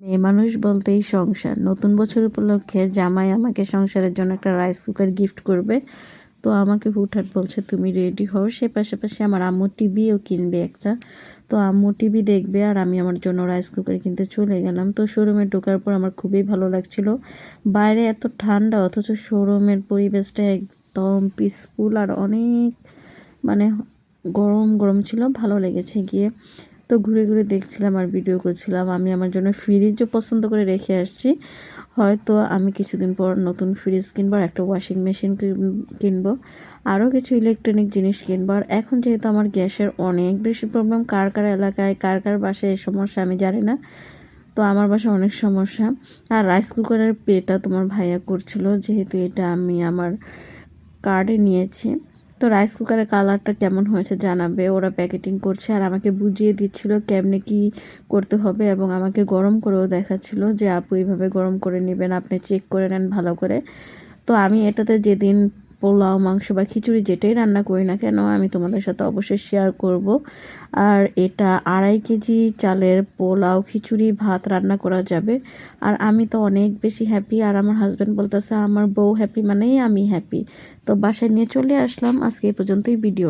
মেয়ে মানুষ বলতেই সংসার। নতুন বছর উপলক্ষে জামাই আমাকে সংসারের জন্য একটা রাইস কুকার গিফট করবে। তো আমাকে হুটহাট বলছে তুমি রেডি হও। সে পাশাপাশি আমার আম্মু টিভিও কিনবে একটা। তো আম্মু টিভি দেখবে আর আমি আমার জন্য রাইস কুকার কিনতে চলে গেলাম। তো শোরুমে ঢোকার পর আমার খুবই ভালো লাগছিল। বাইরে এত ঠান্ডা অথচ শোরুমের পরিবেশটা একদম পিসফুল আর অনেক মানে গরম গরম ছিল, ভালো লেগেছে গিয়ে। তো ঘুরে ঘুরে দেখছিলাম আর ভিডিও করছিলাম। আমি আমার জন্য ফ্রিজও পছন্দ করে রেখে আসছি। হয়তো আমি কিছুদিন পর নতুন ফ্রিজ কিনবো আর একটা ওয়াশিং মেশিন কিনবো, আরও কিছু ইলেকট্রনিক জিনিস কিনবো। আর এখন যেহেতু আমার গ্যাসের অনেক বেশি প্রবলেম, কার কার এলাকায় কার কার বাসায় এই সমস্যা আমি জানি না, তো আমার বাসায় অনেক সমস্যা। আর রাইস কুকারের পেটা তোমার ভাইয়া করছিল, যেহেতু এটা আমি আমার কার্ডে নিয়েছি। তো রাইস কুকারের কালারটা কেমন হয়েছে জানাবে। ওরা প্যাকেটিং করছে আর আমাকে বুঝিয়ে দিচ্ছিল কেমনে কি করতে হবে, এবং আমাকে গরম করেও দেখাচ্ছিল যে আপু এইভাবে গরম করে নেবেন, আপনি চেক করে নেন ভালো করে। তো আমি এটাতে যেদিন পোলাও, মাংস বা খিচুড়ি যেটাই রান্না করি না কেন আমি তোমাদের সাথে অবশ্যই শেয়ার করব। আর এটা 2.5 কেজি চালের পোলাও, খিচুড়ি, ভাত রান্না করা যাবে। আর আমি তো অনেক বেশি হ্যাপি, আর আমার হাজব্যান্ড বলতেছে আমার বউ হ্যাপি মানেই আমি হ্যাপি। তো বাসায় নিয়ে চলে আসলাম। আজকে এই পর্যন্তই ভিডিও।